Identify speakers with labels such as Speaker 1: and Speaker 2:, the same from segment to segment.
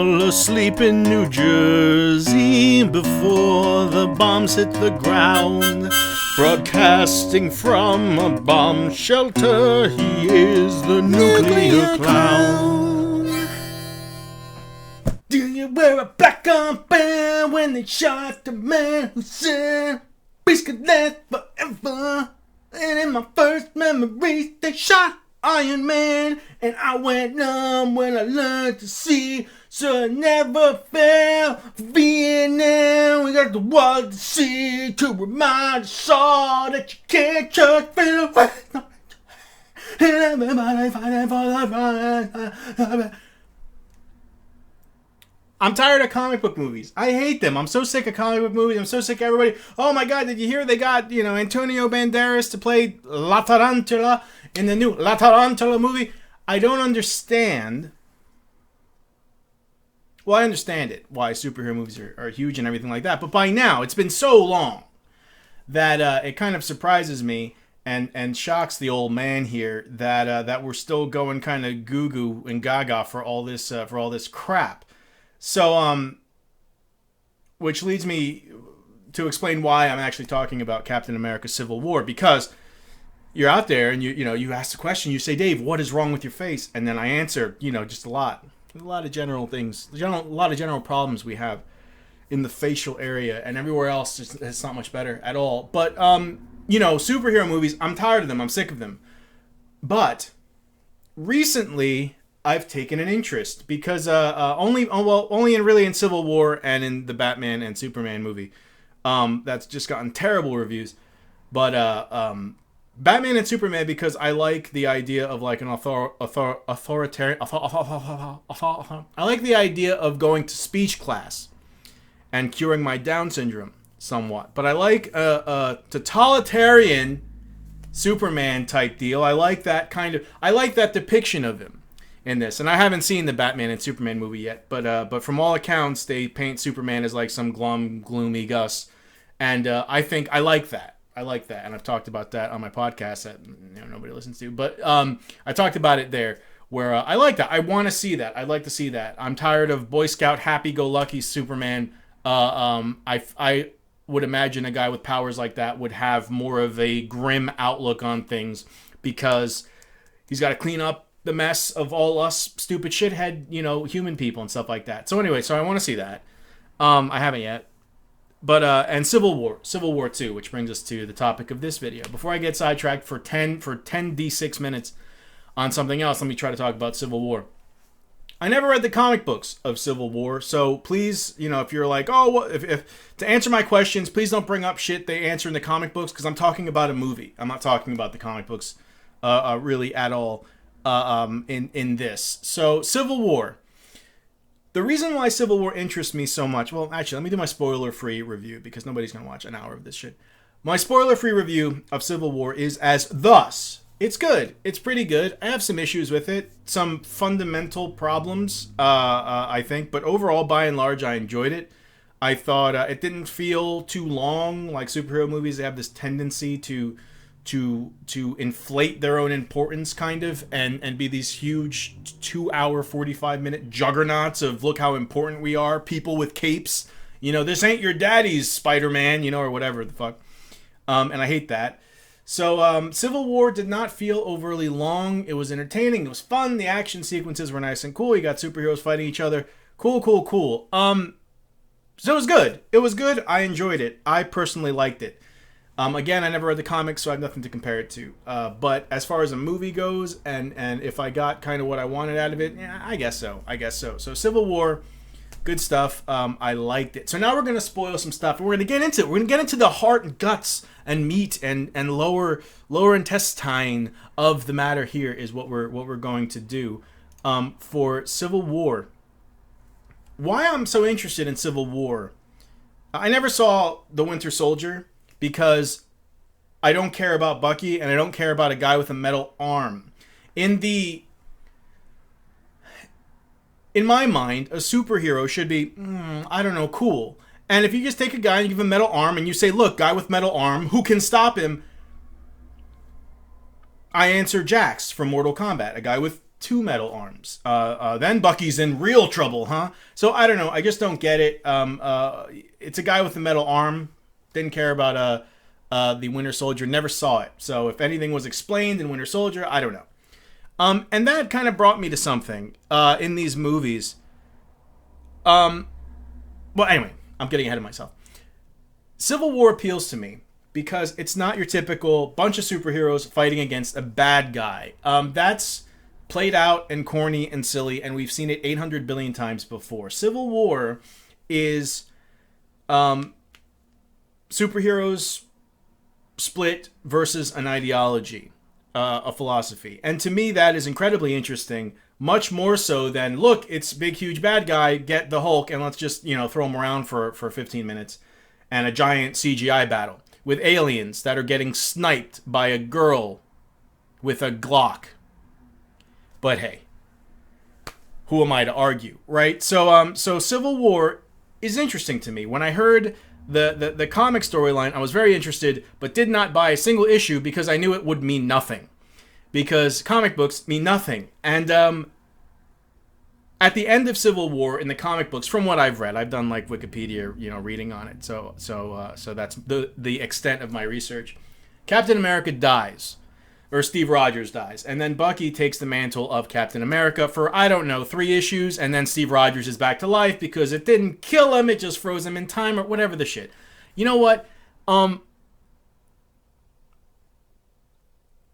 Speaker 1: fell asleep in New Jersey before the bombs hit the ground. Broadcasting from a bomb shelter, he is the nuclear clown. Do you wear a black armband when they shot the man who said peace could last forever? And in my first memories, they shot Iron Man, and I went numb when I learned to see. So I never fell for Vietnam. We got the world to see to remind us all that you can't just feel away. And everybody fighting for the right. I'm tired of comic book movies. I hate them. I'm so sick of comic book movies. I'm so sick of everybody. Oh my God, did you hear they got, Antonio Banderas to play La Tarantula in the new La Tarantula movie? I don't understand. Well, I understand it, why superhero movies are huge and everything like that. But by now, it's been so long that it kind of surprises me and shocks the old man here that we're still going kind of goo-goo and gaga for all this crap. So, which leads me to explain why I'm actually talking about Captain America Civil War, because you're out there and you ask the question, you say, Dave, what is wrong with your face? And then I answer, just a lot of general things, a lot of general problems we have in the facial area, and everywhere else it's not much better at all. But, superhero movies, I'm tired of them. I'm sick of them. But recently I've taken an interest because only in Civil War and in the Batman and Superman movie. That's just gotten terrible reviews. But Batman and Superman, because I like the idea of like an authoritarian. I like the idea of going to speech class and curing my Down syndrome somewhat. But I like a totalitarian Superman type deal. I like that depiction of him in this. And I haven't seen the Batman and Superman movie yet, but from all accounts, they paint Superman as like some gloomy Gus, and I think I like that. And I've talked about that on my podcast that nobody listens to, but I talked about it there, where I like that. I want to see that. I'd like to see that. I'm tired of Boy Scout happy-go-lucky Superman. I would imagine a guy with powers like that would have more of a grim outlook on things, because he's got to clean up the mess of all us stupid shithead, human people and stuff like that. So anyway, I want to see that. I haven't yet. But, and Civil War 2, which brings us to the topic of this video. Before I get sidetracked for 10 D6 minutes on something else, let me try to talk about Civil War. I never read the comic books of Civil War, so please, if you're like, if to answer my questions, please don't bring up shit they answer in the comic books, because I'm talking about a movie. I'm not talking about the comic books really at all. In this. So, Civil War. The reason why Civil War interests me so much, well, actually, let me do my spoiler-free review, because nobody's going to watch an hour of this shit. My spoiler-free review of Civil War is as thus. It's good. It's pretty good. I have some issues with it. Some fundamental problems, I think. But overall, by and large, I enjoyed it. I thought it didn't feel too long. Like superhero movies, they have this tendency to inflate their own importance, kind of, and be these huge 2-hour, 45-minute juggernauts of look how important we are, people with capes. This ain't your daddy's Spider-Man, or whatever the fuck. And I hate that. So Civil War did not feel overly long. It was entertaining. It was fun. The action sequences were nice and cool. You got superheroes fighting each other. Cool. So it was good. It was good. I enjoyed it. I personally liked it. Again, I never read the comics, so I have nothing to compare it to. But as far as a movie goes, and if I got kind of what I wanted out of it, yeah, I guess so. So Civil War, good stuff. I liked it. So now we're going to spoil some stuff, and we're going to get into it. We're going to get into the heart and guts and meat and lower intestine of the matter here is what we're going to do for Civil War. Why I'm so interested in Civil War, I never saw The Winter Soldier, because I don't care about Bucky, and I don't care about a guy with a metal arm. In my mind, a superhero should be, cool. And if you just take a guy and give him a metal arm, and you say, look, guy with metal arm, who can stop him? I answer Jax from Mortal Kombat, a guy with two metal arms. Then Bucky's in real trouble, huh? So I don't know. I just don't get it. It's a guy with a metal arm. Didn't care about the Winter Soldier. Never saw it. So if anything was explained in Winter Soldier, I don't know. And that kind of brought me to something in these movies. Well, anyway, I'm getting ahead of myself. Civil War appeals to me because it's not your typical bunch of superheroes fighting against a bad guy. That's played out and corny and silly, and we've seen it 800 billion times before. Civil War is superheroes split versus an ideology, a philosophy. And to me, that is incredibly interesting, much more so than, look, it's big, huge bad guy, get the Hulk, and let's just, throw him around for 15 minutes, and a giant CGI battle with aliens that are getting sniped by a girl with a Glock. But hey, who am I to argue, right? So Civil War is interesting to me. When I heard the comic storyline, I was very interested, but did not buy a single issue because I knew it would mean nothing. Because comic books mean nothing. And at the end of Civil War in the comic books, from what I've read, I've done like Wikipedia, reading on it. So that's the extent of my research. Captain America dies, or Steve Rogers dies, and then Bucky takes the mantle of Captain America for, I don't know, 3 issues, and then Steve Rogers is back to life because it didn't kill him, it just froze him in time, or whatever the shit. You know what?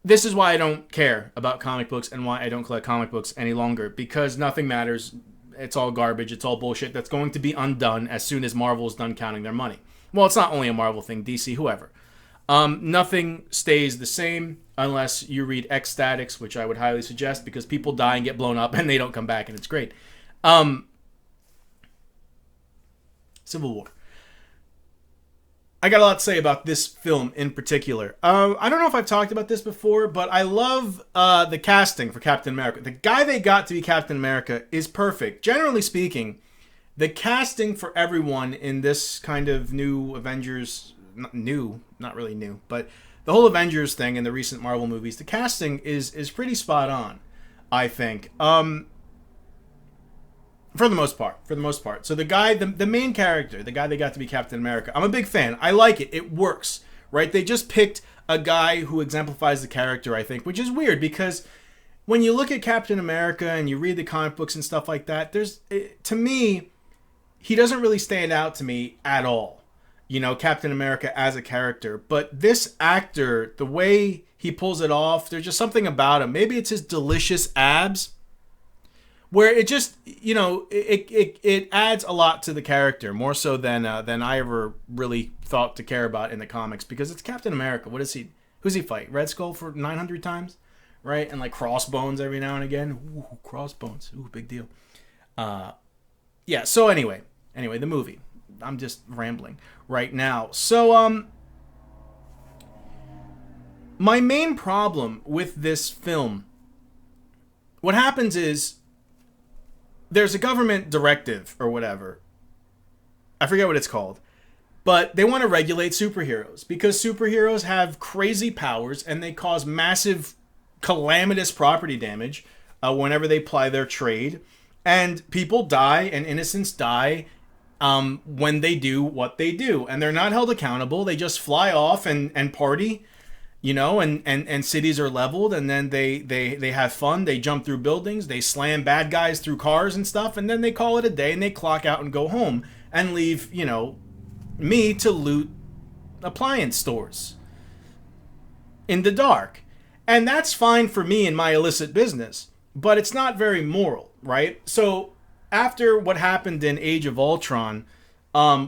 Speaker 1: This is why I don't care about comic books and why I don't collect comic books any longer, because nothing matters. It's all garbage. It's all bullshit that's going to be undone as soon as Marvel's done counting their money. Well, it's not only a Marvel thing, DC, whoever. Nothing stays the same unless you read Ecstatics, which I would highly suggest, because people die and get blown up and they don't come back, and it's great. Civil War. I got a lot to say about this film in particular. I don't know if I've talked about this before, but I love the casting for Captain America. The guy they got to be Captain America is perfect. Generally speaking, the casting for everyone in this kind of new Avengers... not really new, but the whole Avengers thing in the recent Marvel movies, the casting is pretty spot on, I think. For the most part. So the guy, the main character, the guy they got to be Captain America, I'm a big fan. I like it. It works, right? They just picked a guy who exemplifies the character, I think, which is weird because when you look at Captain America and you read the comic books and stuff like that, to me, he doesn't really stand out to me at all. Captain America as a character. But this actor, the way he pulls it off, there's just something about him. Maybe it's his delicious abs, where it just, it adds a lot to the character, more so than I ever really thought to care about in the comics, because it's Captain America. Who's he fight? Red Skull for 900 times, right? And like Crossbones every now and again. Ooh, Crossbones. Ooh, big deal. Yeah. So anyway, the movie. I'm just rambling right now. So my main problem with this film, what happens is, there's a government directive or whatever. I forget what it's called. But they want to regulate superheroes because superheroes have crazy powers and they cause massive calamitous property damage whenever they ply their trade. And people die and innocents die when they do what they do. And they're not held accountable. They just fly off and party. And cities are leveled, and then they have fun. They jump through buildings, they slam bad guys through cars and stuff, and then they call it a day and they clock out and go home and leave, me to loot appliance stores in the dark. And that's fine for me in my illicit business, but it's not very moral, right? So after what happened in Age of Ultron,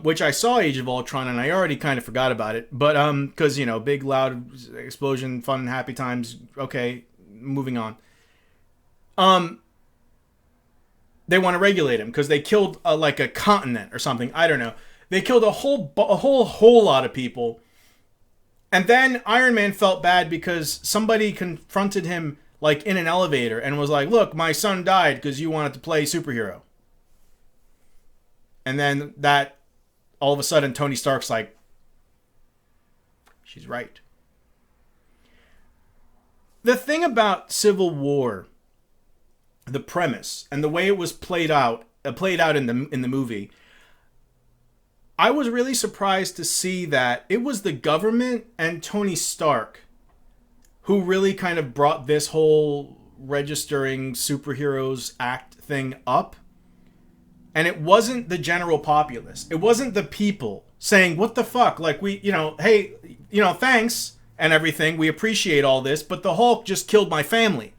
Speaker 1: which I saw Age of Ultron and I already kind of forgot about it, but because big loud explosion, fun, happy times. Okay, moving on. They want to regulate him because they killed like a continent or something. I don't know. They killed a whole lot of people, and then Iron Man felt bad because somebody confronted him like in an elevator and was like, "Look, my son died because you wanted to play superhero." And then that, all of a sudden, Tony Stark's like, she's right. The thing about Civil War the premise and the way it was played out in the movie, I was really surprised to see that it was the government and Tony Stark who really kind of brought this whole registering superheroes act thing up. And it wasn't the general populace. It wasn't the people saying, what the fuck? Like, we, hey, thanks and everything. We appreciate all this, but the Hulk just killed my family.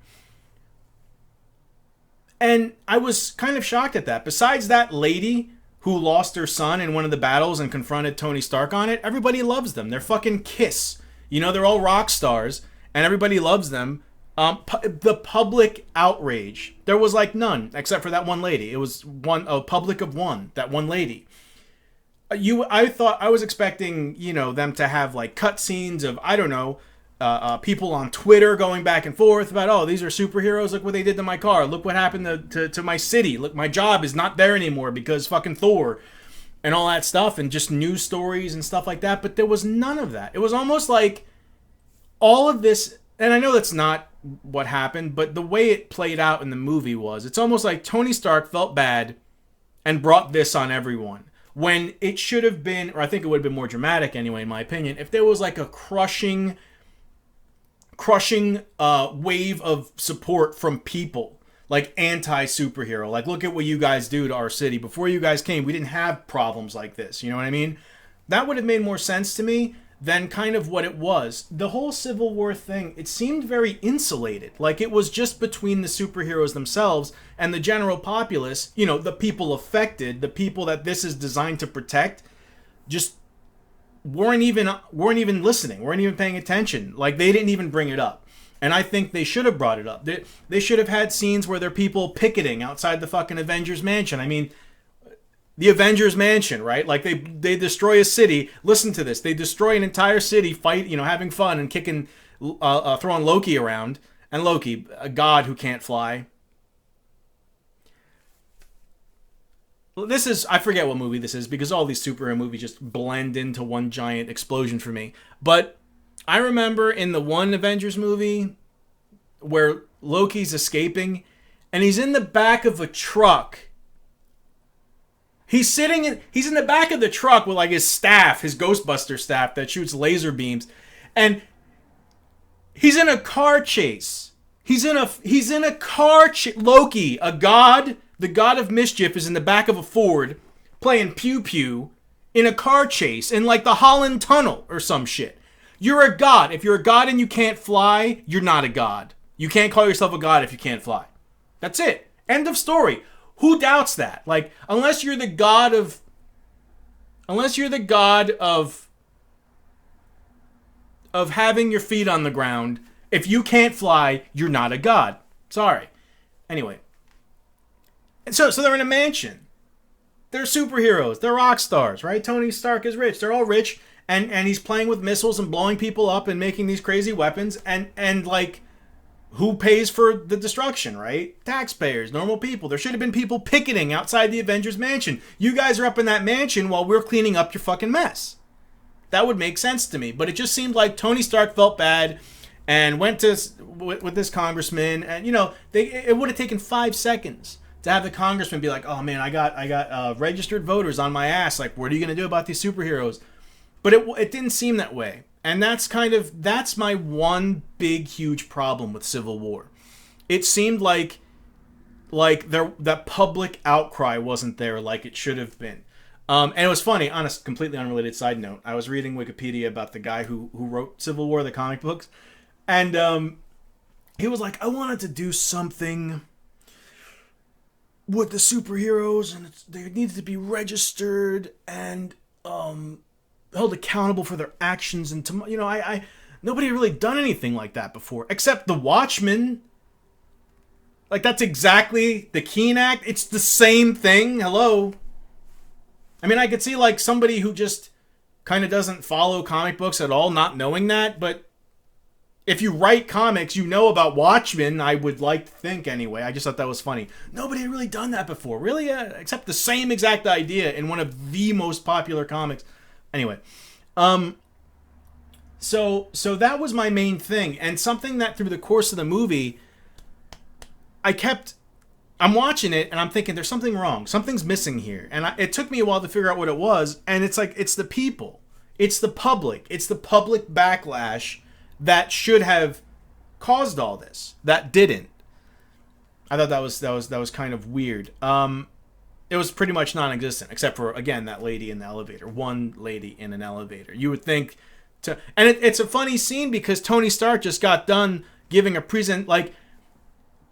Speaker 1: And I was kind of shocked at that. Besides that lady who lost her son in one of the battles and confronted Tony Stark on it, everybody loves them. They're fucking Kiss. They're all rock stars, and everybody loves them. The public outrage, there was like none, except for that one lady. It was a public of one, that one lady. I was expecting, them to have like cutscenes of, I don't know, people on Twitter going back and forth about, oh, these are superheroes. Look what they did to my car. Look what happened to my city. Look, my job is not there anymore because fucking Thor and all that stuff, and just news stories and stuff like that. But there was none of that. It was almost like all of this, and I know that's not what happened, but the way it played out in the movie was, it's almost like Tony Stark felt bad and brought this on everyone. When it should have been, or I think it would have been more dramatic anyway, in my opinion, if there was like a crushing wave of support from people, like anti-superhero, like, look at what you guys do to our city. Before you guys came, we didn't have problems like this. You know what I mean? That would have made more sense to me than kind of what it was. The whole Civil War thing, it seemed very insulated. Like it was just between the superheroes themselves and the general populace, the people affected, the people that this is designed to protect, just weren't even listening, weren't even paying attention. Like they didn't even bring it up. And I think they should have brought it up. They should have had scenes where there are people picketing outside the fucking Avengers Mansion. I mean, the Avengers Mansion, right? Like they destroy a city. Listen to this. They destroy an entire city, fight, having fun and kicking, throwing Loki around. And Loki, a god who can't fly. This is, I forget what movie this is because all these superhero movies just blend into one giant explosion for me. But I remember in the one Avengers movie where Loki's escaping and he's in the back of a truck. He's in the back of the truck with like his staff, his Ghostbuster staff that shoots laser beams, and he's in a car chase. He's in a car chase. Loki, a god, the god of mischief, is in the back of a Ford playing pew pew in a car chase in like the Holland Tunnel or some shit. You're a god. If you're a god and you can't fly, you're not a god. You can't call yourself a god if you can't fly. That's it. End of story. Who doubts that? Like, unless you're the god of having your feet on the ground, if you can't fly, you're not a god. Sorry. Anyway. And so they're in a mansion. They're superheroes. They're rock stars, right? Tony Stark is rich. They're all rich, and he's playing with missiles and blowing people up and making these crazy weapons, and like, who pays for the destruction, right? Taxpayers, normal people. There should have been people picketing outside the Avengers Mansion. You guys are up in that mansion while we're cleaning up your fucking mess. That would make sense to me. But it just seemed like Tony Stark felt bad and went with this congressman. And, it would have taken 5 seconds to have the congressman be like, oh, man, I got registered voters on my ass. Like, what are you going to do about these superheroes? But it didn't seem that way. And that's my one big, huge problem with Civil War. It seemed like that public outcry wasn't there like it should have been. And it was funny, on a completely unrelated side note. I was reading Wikipedia about the guy who wrote Civil War, the comic books. And he was like, I wanted to do something with the superheroes, and they needed to be registered and held accountable for their actions, and nobody had really done anything like that before, except the Watchmen. Like, that's exactly the Keene Act. It's the same thing. Hello. I mean, I could see like somebody who just kind of doesn't follow comic books at all not knowing that, but if you write comics, you know about Watchmen, I would like to think anyway. I just thought that was funny. Nobody had really done that before. Really? Except the same exact idea in one of the most popular comics. Anyway, so that was my main thing, and something that through the course of the movie, I kept I'm watching it and I'm thinking there's something wrong. Something's missing here. And it took me a while to figure out what it was. And it's like, it's the people. It's the public. It's the public backlash that should have caused all this. That didn't. I thought that was kind of weird. It was pretty much non-existent, except for, again, that lady in the elevator. One lady in an elevator. You would think and it's a funny scene because Tony Stark just got done giving a like,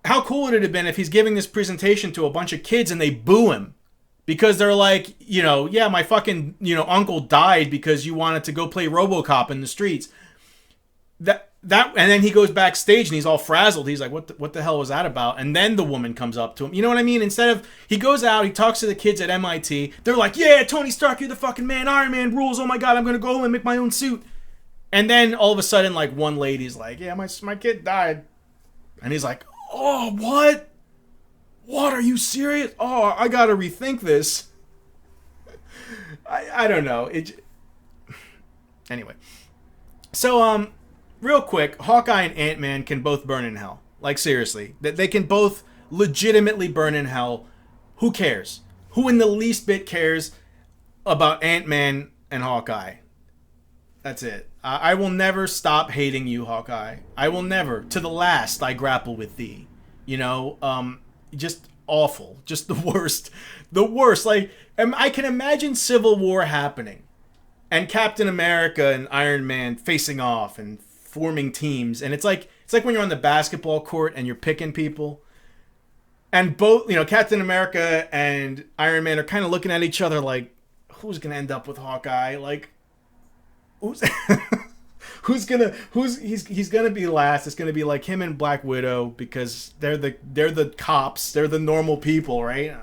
Speaker 1: how cool would it have been if he's giving this presentation to a bunch of kids and they boo him because they're like, yeah, my fucking, uncle died because you wanted to go play RoboCop in the streets. That and then he goes backstage and he's all frazzled. He's like, what the hell was that about? And then the woman comes up to him. You know what I mean? Instead of, he goes out, he talks to the kids at MIT. They're like, yeah, Tony Stark, you're the fucking man. Iron Man rules. Oh my God, I'm going to go home and make my own suit. And then all of a sudden, like, one lady's like, yeah, my kid died. And he's like, oh, what? What? Are you serious? Oh, I got to rethink this. I don't know. Anyway. So, real quick, Hawkeye and Ant-Man can both burn in hell. Like, seriously. They can both legitimately burn in hell. Who cares? Who in the least bit cares about Ant-Man and Hawkeye? That's it. I will never stop hating you, Hawkeye. I will never. To the last, I grapple with thee. Just awful. Just the worst. The worst. Like, I can imagine Civil War happening. And Captain America and Iron Man facing off and forming teams. And it's like when you're on the basketball court and you're picking people. And both, Captain America and Iron Man are kind of looking at each other like, who's going to end up with Hawkeye? Like, he's gonna be last. It's gonna be like him and Black Widow because they're the cops. They're the normal people, right?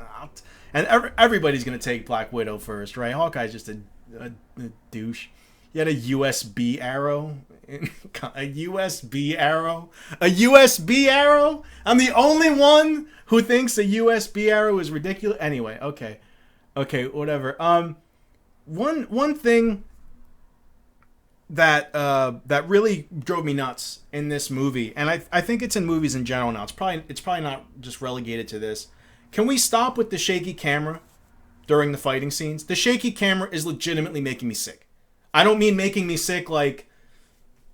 Speaker 1: And everybody's gonna take Black Widow first, right? Hawkeye's just a douche. He had a USB arrow. A USB arrow? A USB arrow? I'm the only one who thinks a USB arrow is ridiculous. Anyway, okay, whatever. One thing that really drove me nuts in this movie, and I think it's in movies in general now. It's probably not just relegated to this. Can we stop with the shaky camera during the fighting scenes? The shaky camera is legitimately making me sick. I don't mean making me sick like,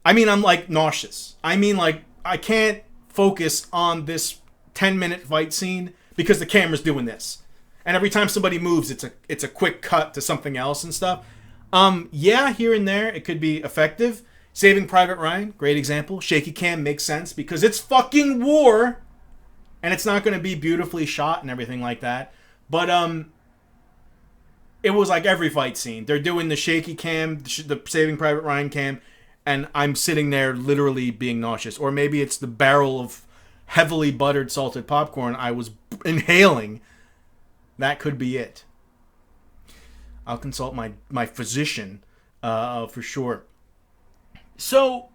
Speaker 1: I mean I'm like nauseous. I mean like I can't focus on this 10-minute fight scene because the camera's doing this. And every time somebody moves, it's a quick cut to something else and stuff. Yeah, here and there, it could be effective. Saving Private Ryan, great example. Shaky cam makes sense because it's fucking war. And it's not going to be beautifully shot and everything like that. But, it was like every fight scene. They're doing the shaky cam, the Saving Private Ryan cam, and I'm sitting there literally being nauseous. Or maybe it's the barrel of heavily buttered salted popcorn I was inhaling. That could be it. I'll consult my physician for sure. So,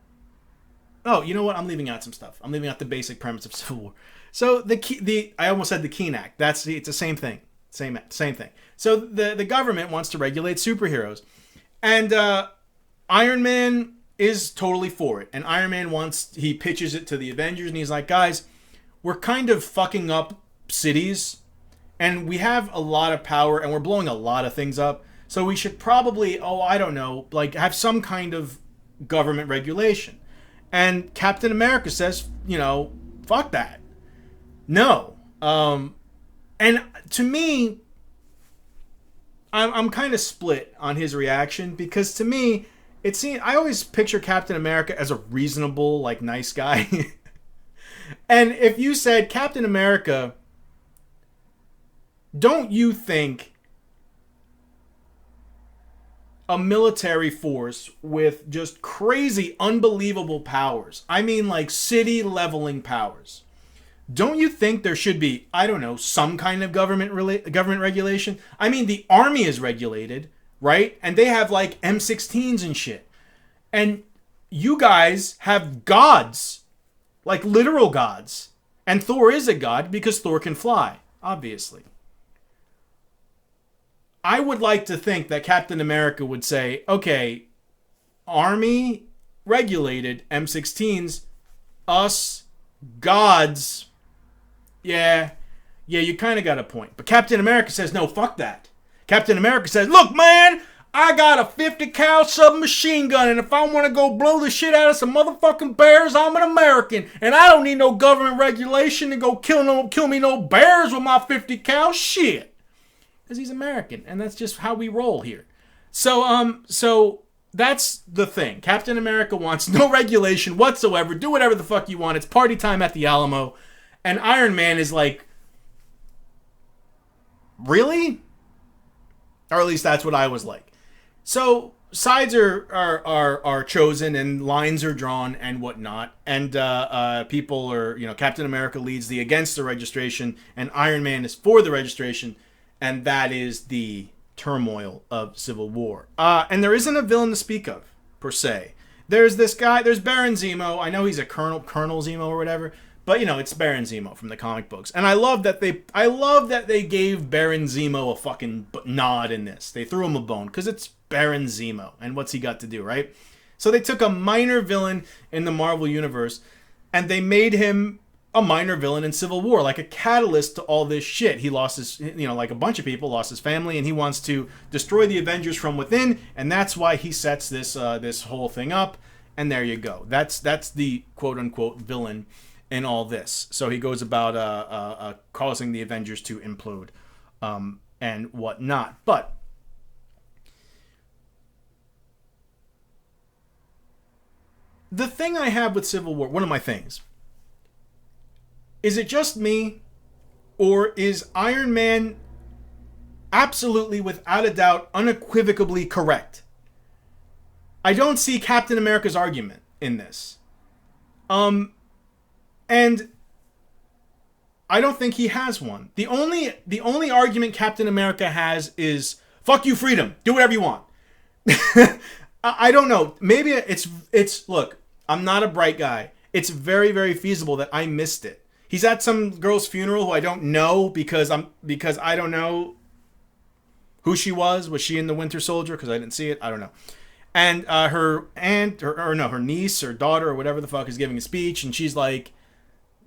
Speaker 1: you know what? I'm leaving out some stuff. I'm leaving out the basic premise of Civil War. So I almost said the Keene Act. It's the same thing. Same thing. So the government wants to regulate superheroes, and Iron Man is totally for it. And Iron Man he pitches it to the Avengers, and he's like, guys, we're kind of fucking up cities. And we have a lot of power, and we're blowing a lot of things up. So we should probably, I don't know, like have some kind of government regulation. And Captain America says, fuck that. No. And to me, I'm kind of split on his reaction because to me, I always picture Captain America as a reasonable, like, nice guy. And if you said, Captain America, don't you think a military force with just crazy, unbelievable powers, I mean like city-leveling powers, don't you think there should be, I don't know, some kind of government regulation? I mean, the army is regulated, right? And they have like M16s and shit. And you guys have gods, like literal gods. And Thor is a god because Thor can fly, obviously. I would like to think that Captain America would say, okay, army regulated M16s, us gods, yeah, Yeah, you kind of got a point. But Captain America says, no, fuck that. Captain America says, look, man, I got a 50 cal submachine gun, and if I want to go blow the shit out of some motherfucking bears, I'm an American, and I don't need no government regulation to go kill me no bears with my 50 cal shit. Because he's American, and that's just how we roll here. So that's the thing. Captain America wants no regulation whatsoever. Do whatever the fuck you want. It's party time at the Alamo. And Iron Man is like, really? Or at least that's what I was like. So sides are chosen and lines are drawn and whatnot. And people are, Captain America leads the against the registration, and Iron Man is for the registration. And that is the turmoil of Civil War. And there isn't a villain to speak of, per se. There's this guy, there's Baron Zemo. I know he's a Colonel Zemo or whatever, but it's Baron Zemo from the comic books. And I love that they gave Baron Zemo a fucking nod in this. They threw him a bone because it's Baron Zemo, and what's he got to do, right? So they took a minor villain in the Marvel universe and they made him a minor villain in Civil War, like a catalyst to all this shit. He lost his, like a bunch of people, lost his family, and he wants to destroy the Avengers from within, and that's why he sets this this whole thing up. And there you go. That's the quote unquote villain in all this. So he goes about causing the Avengers to implode, and whatnot. But the thing I have with Civil War, one of my things. Is it just me, or is Iron Man absolutely, without a doubt, unequivocally correct? I don't see Captain America's argument in this. And I don't think he has one. The only argument Captain America has is, fuck you, freedom. Do whatever you want. I don't know. Maybe it's look, I'm not a bright guy. It's very, very feasible that I missed it. He's at some girl's funeral who I don't know because I don't know who she was. Was she in the Winter Soldier? Because I didn't see it. I don't know. And her aunt, her niece or daughter or whatever the fuck is giving a speech, and she's like,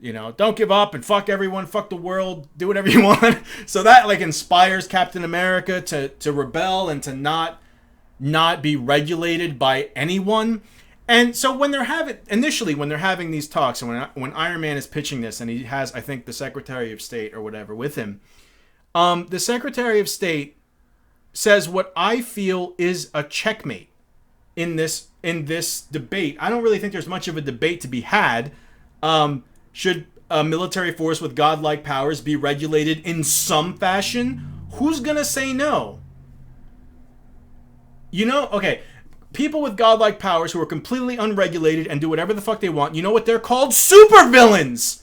Speaker 1: don't give up and fuck everyone, fuck the world, do whatever you want. So that like inspires Captain America to rebel and to not be regulated by anyone. And so when they're having these talks, and when Iron Man is pitching this, and he has, I think, the Secretary of State or whatever with him, the Secretary of State says what I feel is a checkmate in this debate. I don't really think there's much of a debate to be had. Should a military force with godlike powers be regulated in some fashion? Who's gonna say no? Okay. People with godlike powers who are completely unregulated and do whatever the fuck they want, you know what they're called? Supervillains!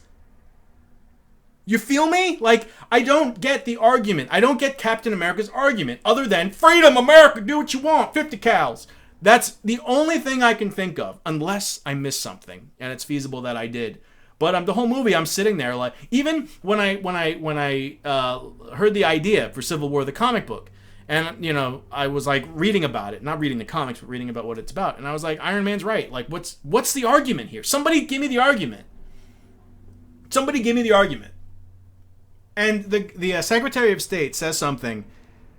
Speaker 1: You feel me? Like, I don't get the argument. I don't get Captain America's argument, other than, freedom, America, do what you want, 50 cals. That's the only thing I can think of, unless I missed something, and it's feasible that I did. But the whole movie, I'm sitting there, like, even when I heard the idea for Civil War, the comic book, and, I was like reading about it, not reading the comics, but reading about what it's about. And I was like, Iron Man's right. Like, what's the argument here? Somebody give me the argument. Somebody give me the argument. And the Secretary of State says something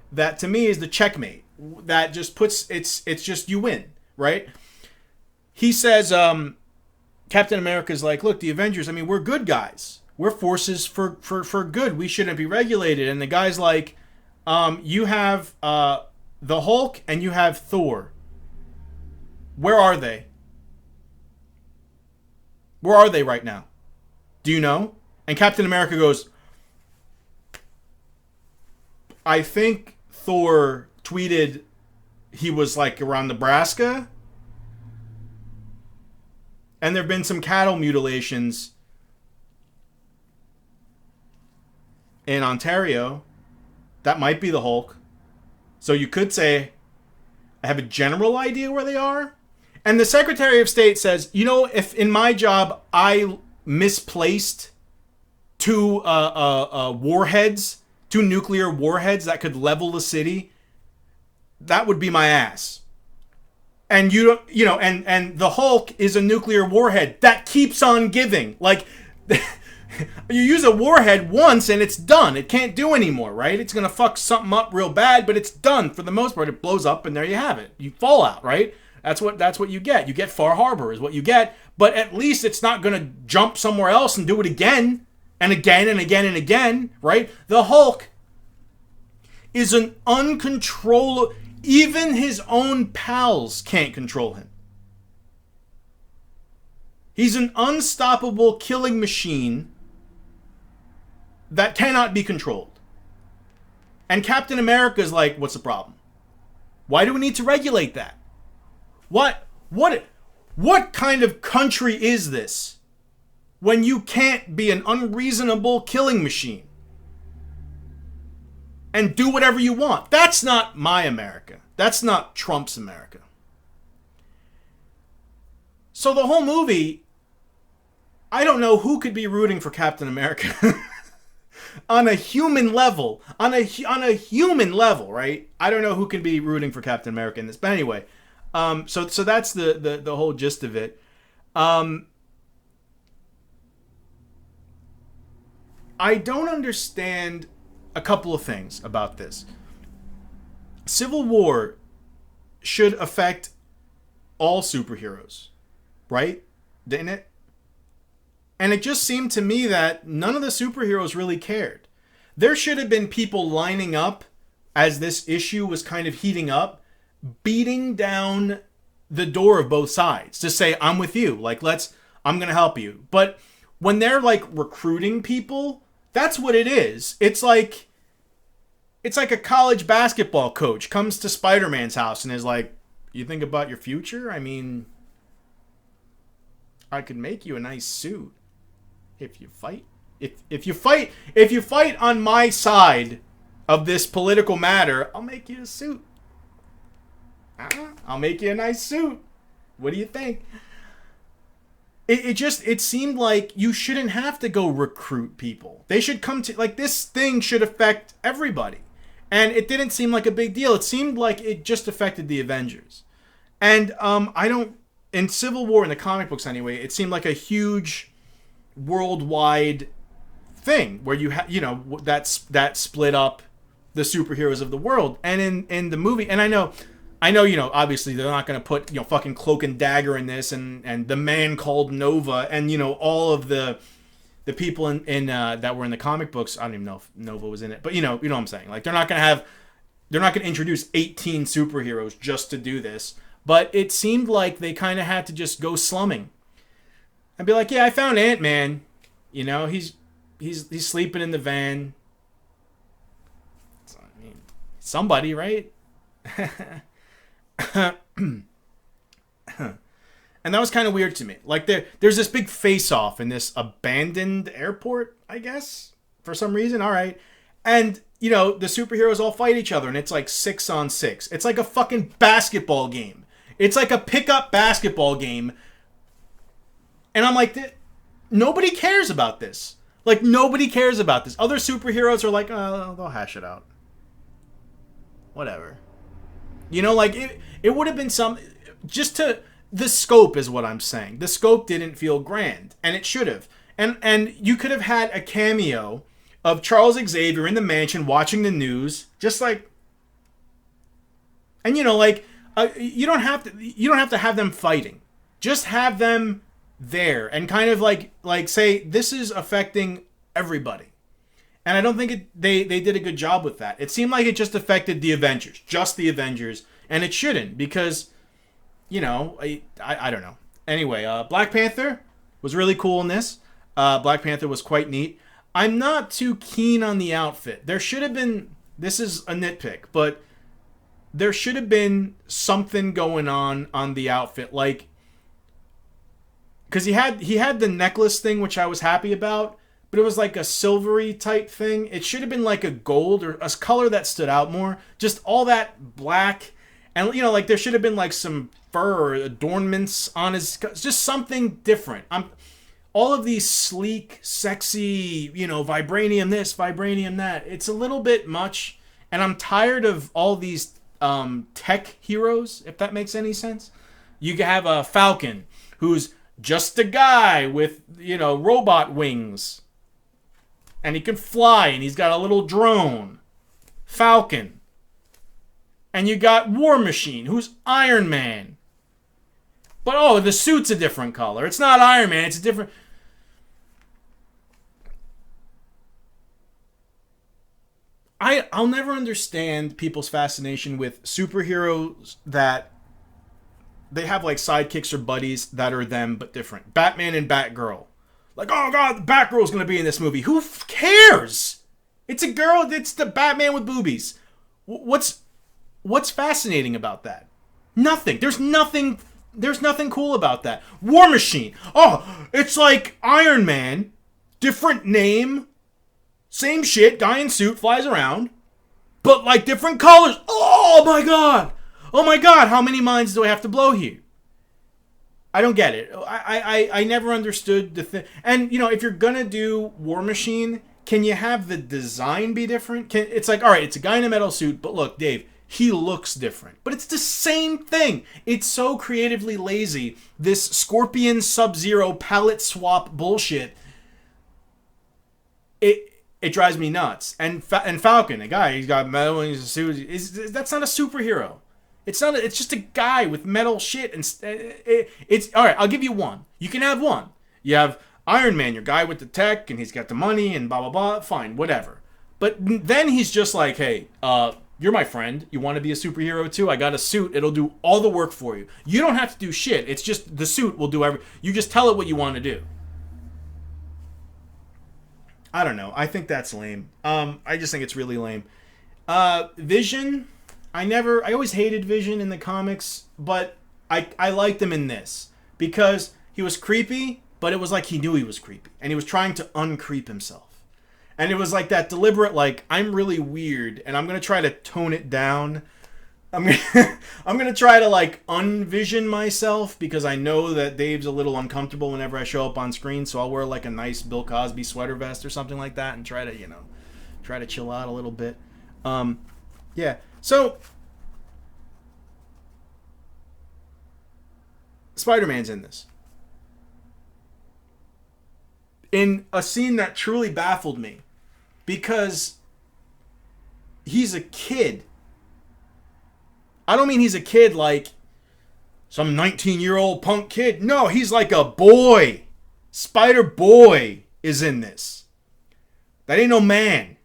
Speaker 1: that to me is the checkmate. That just puts, it's just you win, right? He says, Captain America's like, look, the Avengers, we're good guys. We're forces for good. We shouldn't be regulated. And the guy's like, you have the Hulk and you have Thor. Where are they? Where are they right now? Do you know? And Captain America goes, I think Thor tweeted he was like around Nebraska. And there have been some cattle mutilations in Ontario. That might be the Hulk. So you could say, I have a general idea where they are. And the Secretary of State says, if in my job I misplaced two warheads, two nuclear warheads that could level the city, that would be my ass. And and the Hulk is a nuclear warhead that keeps on giving. Like, You use a warhead once and it's done. It can't do anymore, right? It's going to fuck something up real bad, but it's done for the most part. It blows up and there you have it. You fall out, right? That's what you get. You get Far Harbor is what you get, but at least it's not going to jump somewhere else and do it again and again and again and again, right? The Hulk is an uncontrollable... Even his own pals can't control him. He's an unstoppable killing machine that cannot be controlled. And Captain America is like, what's the problem? Why do we need to regulate that? What kind of country is this when you can't be an unreasonable killing machine and do whatever you want? That's not my America. That's not Trump's America. So the whole movie, I don't know who could be rooting for Captain America on a human level. On a human level, right? I don't know who can be rooting for Captain America in this. But anyway, so that's the whole gist of it. I don't understand a couple of things about this. Civil War should affect all superheroes, right? Didn't it? And it just seemed to me that none of the superheroes really cared. There should have been people lining up as this issue was kind of heating up, beating down the door of both sides to say, I'm with you. Like, I'm going to help you. But when they're like recruiting people, that's what it is. It's like a college basketball coach comes to Spider-Man's house and is like, you think about your future? I mean, I could make you a nice suit if you fight. If you fight on my side of this political matter, I'll make you a suit. I'll make you a nice suit. What do you think? It seemed like you shouldn't have to go recruit people. They should come to, like, this thing should affect everybody. And it didn't seem like a big deal. It seemed like it just affected the Avengers. And in Civil War, in the comic books anyway, it seemed like a huge worldwide thing where that split up the superheroes of the world. And in the movie, and I know, obviously they're not going to put, fucking Cloak and Dagger in this and the Man Called Nova and, all of the people in that were in the comic books. I don't even know if Nova was in it, but you know what I'm saying. Like, they're not going to introduce 18 superheroes just to do this. But it seemed like they kind of had to just go slumming and be like, yeah, I found Ant-Man. He's sleeping in the van. I mean, somebody, right? And that was kind of weird to me. Like, there's this big face-off in this abandoned airport, I guess, for some reason. All right. And, the superheroes all fight each other, and it's like 6-on-6. It's like a fucking basketball game. It's like a pickup basketball game. And I'm like, nobody cares about this. Like, nobody cares about this. Other superheroes are like, oh, they'll hash it out. Whatever. Like, it would have been the scope is what I'm saying. The scope didn't feel grand, and it should have. And you could have had a cameo of Charles Xavier in the mansion watching the news, just like, and you don't have to have them fighting. Just have them there and kind of like say this is affecting everybody. And I don't think they did a good job with that. It seemed like it just affected the Avengers, just the Avengers, and it shouldn't because, I don't know. Anyway, Black Panther was really cool in this. Black Panther was quite neat. I'm not too keen on the outfit. There should have been, this is a nitpick, but there should have been something going on the outfit, like, because he had the necklace thing, which I was happy about, but it was like a silvery type thing. It should have been like a gold or a color that stood out more. Just all that black, and like there should have been like some fur or adornments on his, just something different. All of these sleek, sexy, vibranium this, vibranium that. It's a little bit much, and I'm tired of all these tech heroes, if that makes any sense. You have a Falcon who's just a guy with, robot wings. And he can fly, and he's got a little drone. Falcon. And you got War Machine, who's Iron Man. But, oh, the suit's a different color. It's not Iron Man, it's a different... I'll never understand people's fascination with superheroes that they have like sidekicks or buddies that are them but different. Batman and Batgirl. Like, oh god, Batgirl's gonna be in this movie. Who cares? It's a girl. It's the Batman with boobies. What's fascinating about that? Nothing. There's nothing cool about that. War Machine. Oh, it's like Iron Man, different name. Same shit, guy in suit, flies around, but like different colors. Oh my god! Oh my god, how many minds do I have to blow here? I don't get it. I never understood the thing. And, you know, if you're gonna do War Machine, can you have the design be different? It's like, alright, it's a guy in a metal suit, but look, Dave, he looks different. But it's the same thing. It's so creatively lazy. This Scorpion Sub-Zero palette swap bullshit. It drives me nuts. And Falcon, a guy, he's got metal in his suit. That's not a superhero. It's not. It's just a guy with metal shit. And it's all right. I'll give you one. You can have one. You have Iron Man, your guy with the tech, and he's got the money, and blah blah blah. Fine, whatever. But then he's just like, hey, you're my friend. You want to be a superhero too? I got a suit. It'll do all the work for you. You don't have to do shit. It's just the suit will do everything. You just tell it what you want to do. I don't know. I think that's lame. I just think it's really lame. Vision, I always hated Vision in the comics, but I liked him in this because he was creepy, but it was like he knew he was creepy and he was trying to uncreep himself. And it was like that deliberate, like, I'm really weird and I'm going to try to tone it down. I'm gonna try to like unvision myself because I know that Dave's a little uncomfortable whenever I show up on screen, so I'll wear like a nice Bill Cosby sweater vest or something like that and try to chill out a little bit. Yeah. So Spider-Man's in this. In a scene that truly baffled me because he's a kid. I don't mean he's a kid like some 19-year-old punk kid. No, he's like a boy. Spider-Boy is in this. That ain't no man.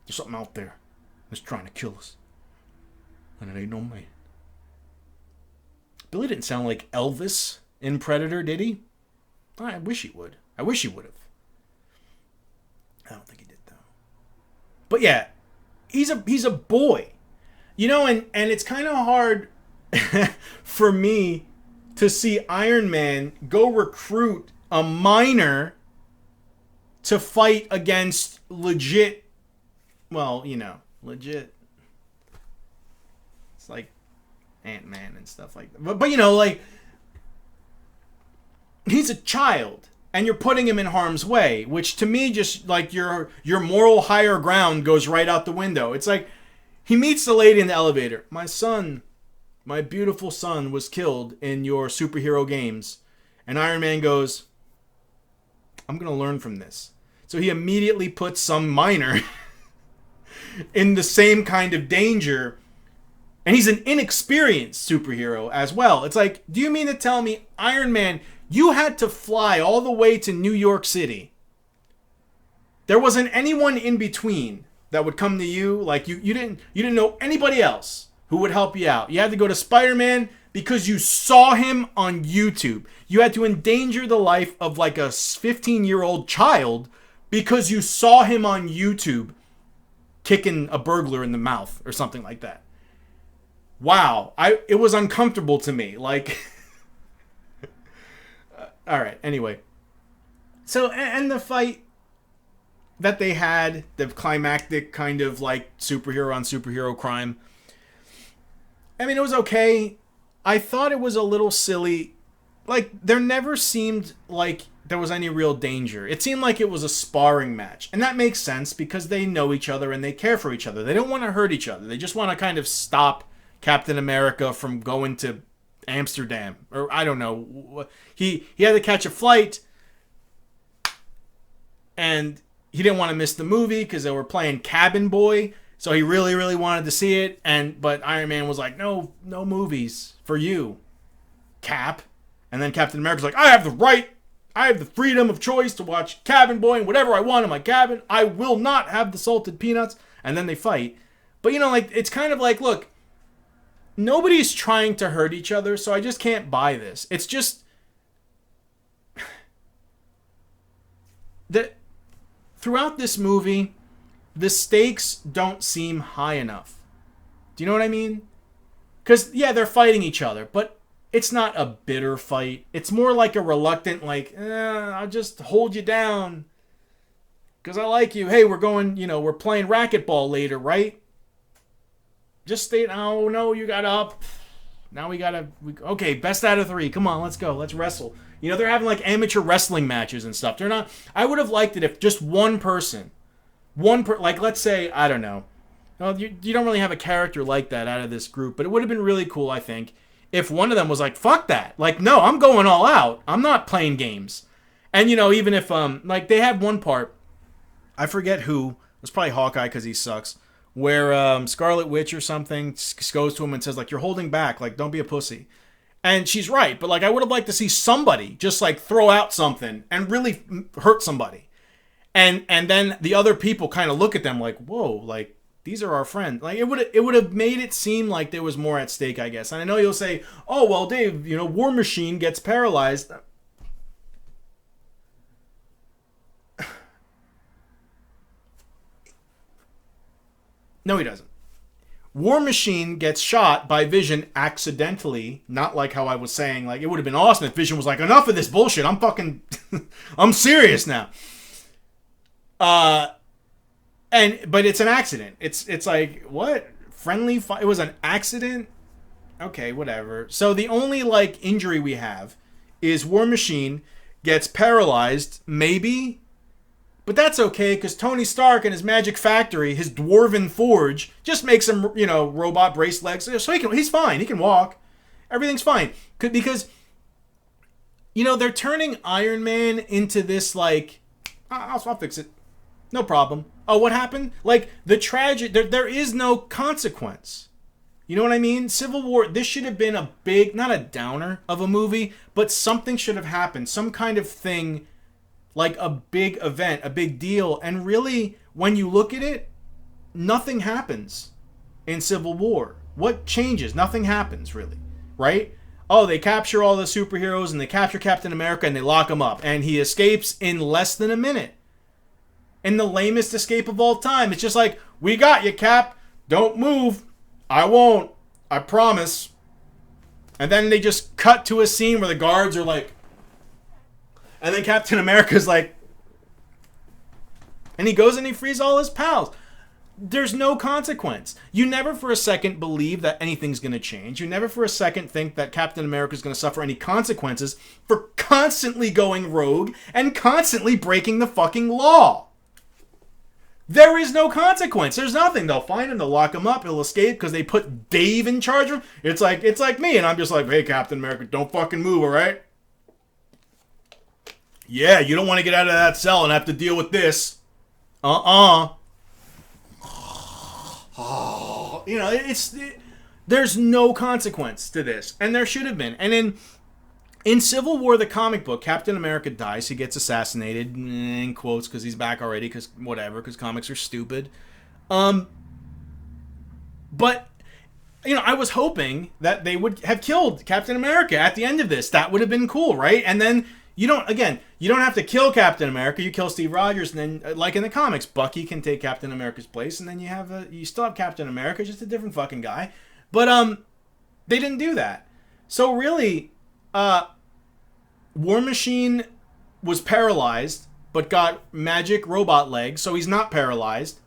Speaker 1: There's something out there that's trying to kill us. And it ain't no man. Billy didn't sound like Elvis in Predator, did he? I wish he would. I wish he would have. I don't think he did, though. But yeah, he's a boy. You know, and it's kind of hard for me to see Iron Man go recruit a minor to fight against legit, well, you know, legit. It's like Ant-Man and stuff like that. But you know, like, he's a child. And you're putting him in harm's way, which to me just, like, your moral higher ground goes right out the window. It's like, he meets the lady in the elevator. My son, my beautiful son, was killed in your superhero games. And Iron Man goes, I'm going to learn from this. So he immediately puts some minor in the same kind of danger. And he's an inexperienced superhero as well. It's like, do you mean to tell me, Iron Man, you had to fly all the way to New York City? There wasn't anyone in between that would come to you, like you didn't know anybody else who would help you out. You had to go to Spider-Man because you saw him on YouTube. You had to endanger the life of like a 15-year-old child because you saw him on YouTube kicking a burglar in the mouth or something like that. Wow, it was uncomfortable to me. Like, all right. Anyway, so and the fight that they had, the climactic kind of like superhero on superhero crime. I mean, it was okay. I thought it was a little silly. Like, there never seemed like there was any real danger. It seemed like it was a sparring match. And that makes sense because they know each other and they care for each other. They don't want to hurt each other. They just want to kind of stop Captain America from going to Amsterdam. Or I don't know. He had to catch a flight. And he didn't want to miss the movie because they were playing Cabin Boy, so he really, really wanted to see it. But Iron Man was like, no movies for you, Cap. And then Captain America's like, I have the right, I have the freedom of choice to watch Cabin Boy and whatever I want in my cabin. I will not have the salted peanuts. And then they fight. But, you know, like, it's kind of like, look, nobody's trying to hurt each other, so I just can't buy this. It's just that throughout this movie, the stakes don't seem high enough. Do you know what I mean? Because, yeah, they're fighting each other, but it's not a bitter fight. It's more like a reluctant, like, I'll just hold you down because I like you. Hey, we're going, you know, we're playing racquetball later, right? Just stay. Oh, no, you got up. Now we gotta. Okay, best out of 3. Come on, let's go. Let's wrestle. You know, they're having like amateur wrestling matches and stuff. They're not. I would have liked it if just one person, like, let's say, I don't know. Well, you don't really have a character like that out of this group, but it would have been really cool, I think, if one of them was like, fuck that. Like, no, I'm going all out. I'm not playing games. And, you know, even if, like, they had one part, I forget who, it was probably Hawkeye because he sucks, where Scarlet Witch or something goes to him and says, like, you're holding back. Like, don't be a pussy. And she's right. But, like, I would have liked to see somebody just, like, throw out something and really hurt somebody. And then the other people kind of look at them like, whoa, like, these are our friends. Like, it would have made it seem like there was more at stake, I guess. And I know you'll say, oh, well, Dave, you know, War Machine gets paralyzed. No, he doesn't. War Machine gets shot by Vision accidentally, not like how I was saying. Like, it would have been awesome if Vision was like, enough of this bullshit. I'm fucking, I'm serious now. But it's an accident. It's like, what? Friendly fire? It was an accident? Okay, whatever. So the only, like, injury we have is War Machine gets paralyzed, maybe. But that's okay, because Tony Stark and his magic factory, his dwarven forge, just makes him, you know, robot brace legs. So he's fine. He can walk. Everything's fine. Because, you know, they're turning Iron Man into this, like, I'll fix it. No problem. Oh, what happened? Like, the tragedy, there is no consequence. You know what I mean? Civil War, this should have been a big, not a downer of a movie, but something should have happened. Some kind of thing, like a big event, a big deal. And really, when you look at it, nothing happens in Civil War. What changes? Nothing happens, really. Right? Oh, they capture all the superheroes, and they capture Captain America, and they lock him up. And he escapes in less than a minute. In the lamest escape of all time. It's just like, we got you, Cap. Don't move. I won't. I promise. And then they just cut to a scene where the guards are like... And then Captain America's like... And he goes and he frees all his pals. There's no consequence. You never for a second believe that anything's going to change. You never for a second think that Captain America's going to suffer any consequences for constantly going rogue and constantly breaking the fucking law. There is no consequence. There's nothing. They'll find him. They'll lock him up. He'll escape because they put Dave in charge of him. It's like me, and I'm just like, hey, Captain America, don't fucking move, all right? Yeah, you don't want to get out of that cell and have to deal with this. You know, there's no consequence to this, and there should have been. And in Civil War, the comic book, Captain America dies. He gets assassinated, in quotes, because he's back already, because whatever, because comics are stupid. But, you know, I was hoping that they would have killed Captain America at the end of this. That would have been cool, right? And then, you don't have to kill Captain America. You kill Steve Rogers, and then, like in the comics, Bucky can take Captain America's place, and then you still have Captain America, just a different fucking guy. But, they didn't do that. So really, War Machine was paralyzed, but got magic robot legs, so he's not paralyzed.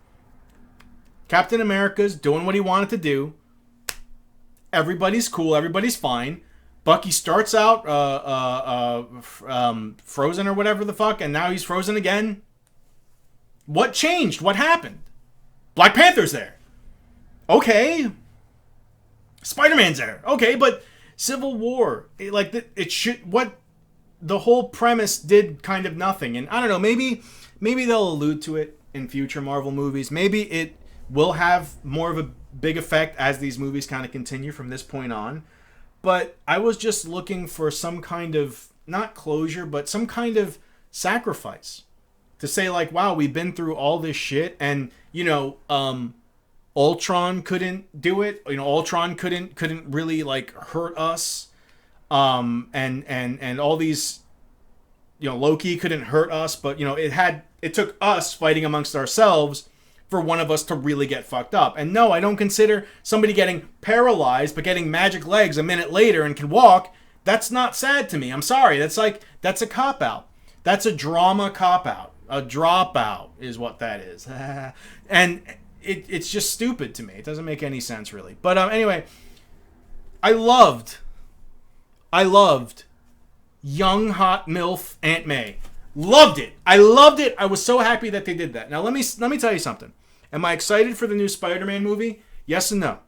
Speaker 1: Captain America's doing what he wanted to do. Everybody's cool. Everybody's fine. Bucky starts out frozen or whatever the fuck, and now he's frozen again. What changed? What happened? Black Panther's there. Okay. Spider-Man's there. Okay, but Civil War, the whole premise did kind of nothing. And I don't know, maybe maybe they'll allude to it in future Marvel movies. Maybe it will have more of a big effect as these movies kind of continue from this point on. But I was just looking for some kind of, not closure, but some kind of sacrifice. To say, like, wow, we've been through all this shit, and, you know, Ultron couldn't do it. You know, Ultron couldn't really, like, hurt us. And all these, you know, Loki couldn't hurt us, but, you know, it took us fighting amongst ourselves for one of us to really get fucked up. And no, I don't consider somebody getting paralyzed but getting magic legs a minute later and can walk. That's not sad to me. I'm sorry. That's a cop-out. That's a drama cop-out. A dropout is what that is. And it's just stupid to me. It doesn't make any sense, really. But anyway, I loved young, hot MILF Aunt May. Loved it. I loved it. I was so happy that they did that. Now, let me tell you something. Am I excited for the new Spider-Man movie? Yes and no.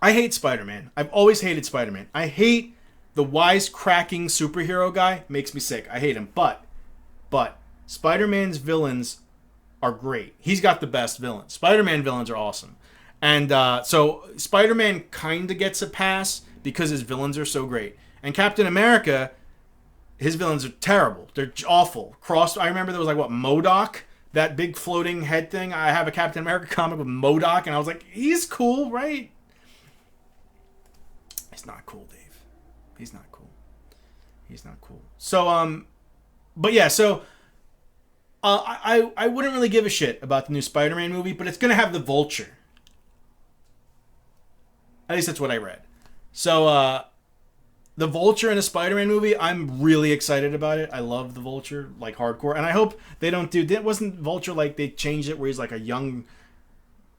Speaker 1: I hate Spider-Man. I've always hated Spider-Man. I hate the wisecracking superhero guy. Makes me sick. I hate him. But Spider-Man's villains are great. He's got the best villains. Spider-Man villains are awesome. And so Spider-Man kind of gets a pass because his villains are so great. And Captain America, his villains are terrible. They're awful. I remember there was like, MODOK? That big floating head thing. I have a Captain America comic with MODOK, and I was like, he's cool, right? He's not cool, Dave. He's not cool. He's not cool. So, but yeah, so I wouldn't really give a shit about the new Spider-Man movie, but it's going to have the Vulture. At least that's what I read. So, the Vulture in a Spider-Man movie, I'm really excited about it. I love the Vulture, like, hardcore. And I hope they don't wasn't Vulture, like, they changed it where he's, like, a young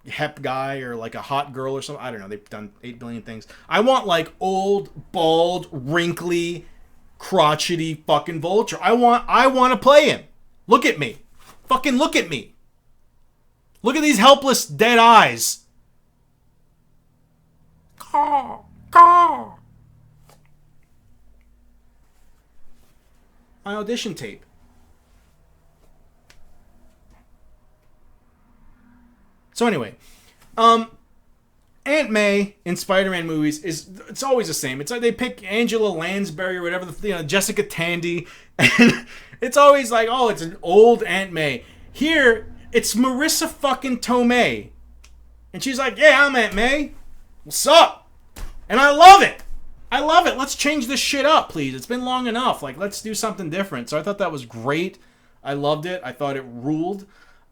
Speaker 1: hep guy or, like, a hot girl or something? I don't know. They've done 8 billion things. I want, like, old, bald, wrinkly, crotchety fucking Vulture. I want to play him. Look at me. Fucking look at me. Look at these helpless, dead eyes. Caw. Caw. My audition tape. So anyway, Aunt May in Spider-Man movies it's always the same. It's like they pick Angela Lansbury or whatever, Jessica Tandy, and it's always like, oh, it's an old Aunt May. Here, it's Marissa fucking Tomei, and she's like, yeah, I'm Aunt May. What's up? And I love it. I love it. Let's change this shit up, please. It's been long enough. Like, let's do something different. So I thought that was great. I loved it. I thought it ruled.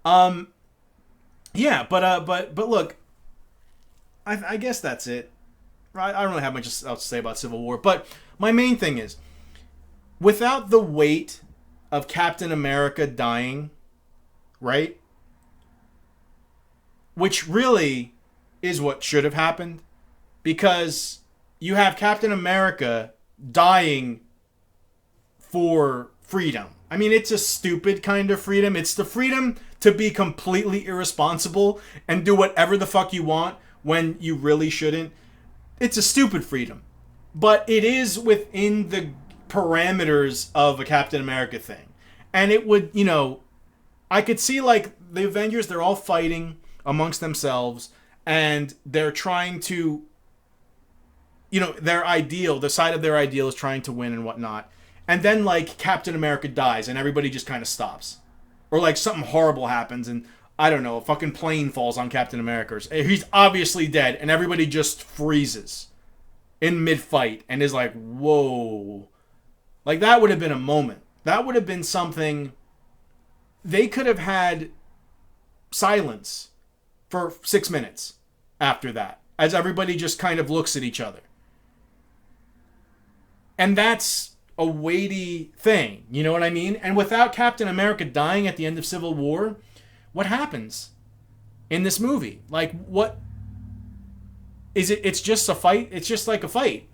Speaker 1: Yeah, but look, I guess that's it. I don't really have much else to say about Civil War. But my main thing is, without the weight of Captain America dying, right? Which really is what should have happened. Because you have Captain America dying for freedom. I mean, it's a stupid kind of freedom. It's the freedom to be completely irresponsible and do whatever the fuck you want when you really shouldn't. It's a stupid freedom. But it is within the parameters of a Captain America thing. And it would, I could see, like, the Avengers, they're all fighting amongst themselves, and they're trying to, their ideal, the side of their ideal is trying to win and whatnot. And then, like, Captain America dies and everybody just kind of stops. Or, like, something horrible happens and, I don't know, a fucking plane falls on Captain America. He's obviously dead and everybody just freezes in mid-fight and is like, whoa. Like, that would have been a moment. That would have been something. They could have had silence for 6 minutes after that, as everybody just kind of looks at each other. And that's a weighty thing, you know what I mean? And without Captain America dying at the end of Civil War, what happens in this movie? Like, what is it? It's just a fight. It's just like a fight.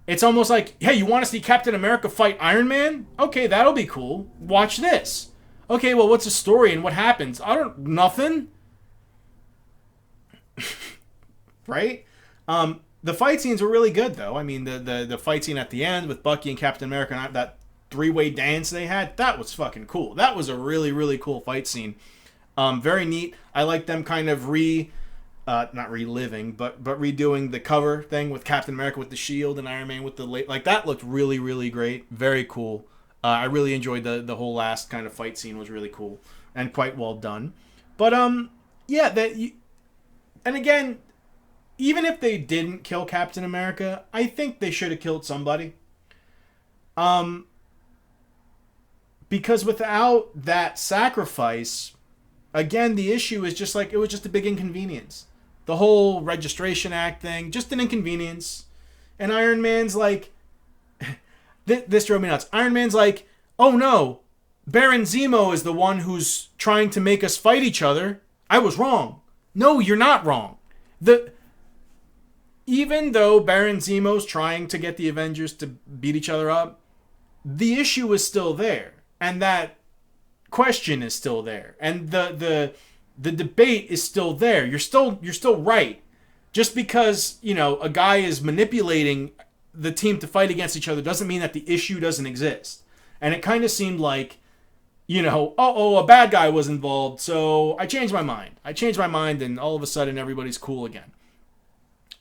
Speaker 1: It's almost like, hey, you want to see Captain America fight Iron Man? Okay, that'll be cool. Watch this. Okay, well, what's the story and what happens? Nothing. Right? The fight scenes were really good, though. I mean, the fight scene at the end with Bucky and Captain America, three-way dance they had, that was fucking cool. That was a really, really cool fight scene. Very neat. I like them kind of not reliving, but redoing the cover thing with Captain America with the shield and Iron Man with the like that looked really, really great. Very cool. I really enjoyed the whole last kind of fight scene. Was really cool and quite well done. But yeah, and again, even if they didn't kill Captain America, I think they should have killed somebody. Because without that sacrifice, again, the issue is just like, it was just a big inconvenience. The whole Registration Act thing, just an inconvenience. And Iron Man's like, this drove me nuts. Iron Man's like, oh no, Baron Zemo is the one who's trying to make us fight each other. I was wrong. No, you're not wrong. Even though Baron Zemo's trying to get the Avengers to beat each other up, the issue is still there. And that question is still there. And the debate is still there. You're still right. Just because, a guy is manipulating the team to fight against each other doesn't mean that the issue doesn't exist. And it kind of seemed like, a bad guy was involved, so I changed my mind. And all of a sudden everybody's cool again.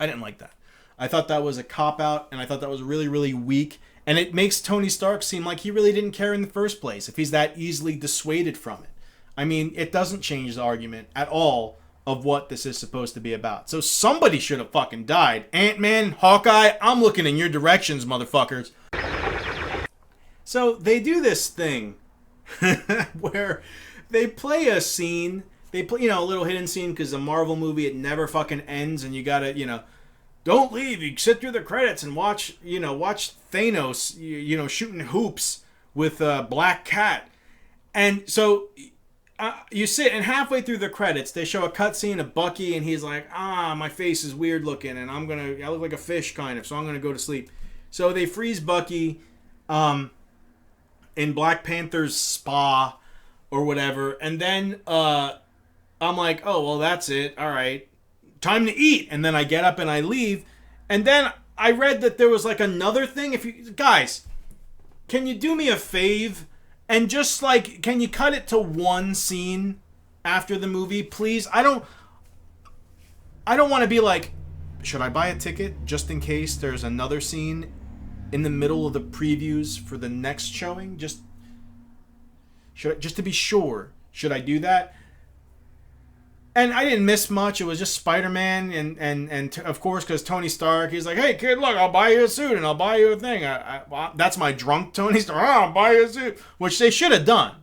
Speaker 1: I didn't like that. I thought that was a cop-out, and I thought that was really, really weak. And it makes Tony Stark seem like he really didn't care in the first place, if he's that easily dissuaded from it. I mean, it doesn't change the argument at all of what this is supposed to be about. So somebody should have fucking died. Ant-Man, Hawkeye, I'm looking in your directions, motherfuckers. So they do this thing where they play a scene. They play, a little hidden scene, because a Marvel movie, it never fucking ends, and you gotta, don't leave. You sit through the credits and watch Thanos, shooting hoops with Black Cat. And so you sit, and halfway through the credits, they show a cutscene of Bucky, and he's like, my face is weird looking, and I look like a fish, kind of, so I'm gonna go to sleep. So they freeze Bucky in Black Panther's spa or whatever, and then I'm like, oh, well, that's it. All right. Time to eat. And then I get up and I leave. And then I read that there was like another thing. Guys, can you do me a fave? And just like, can you cut it to one scene after the movie, please? I don't want to be like, should I buy a ticket just in case there's another scene in the middle of the previews for the next showing? Just to be sure. Should I do that? And I didn't miss much. It was just Spider-Man and of course, because Tony Stark, he's like, hey, kid, look, I'll buy you a suit and I'll buy you a thing. That's my drunk Tony Stark. I'll buy you a suit, which they should have done.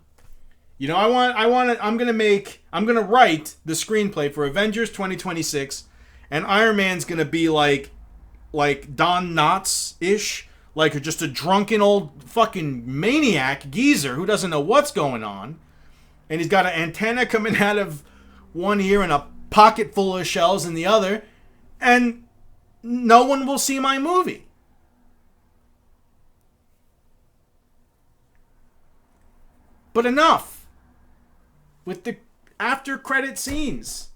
Speaker 1: I'm going to write the screenplay for Avengers 2026, and Iron Man's going to be like Don Knotts-ish, like just a drunken old fucking maniac geezer who doesn't know what's going on. And he's got an antenna coming out of one ear and a pocket full of shells in the other, and no one will see my movie. But enough with the after credit scenes.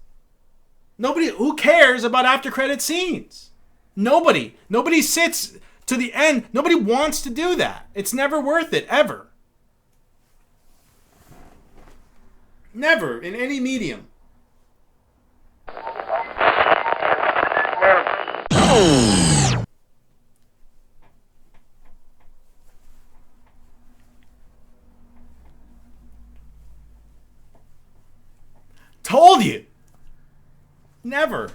Speaker 1: Who cares about after credit scenes? Nobody sits to the end. Nobody wants to do that. It's never worth it, ever. Never, in any medium. Told you. Never.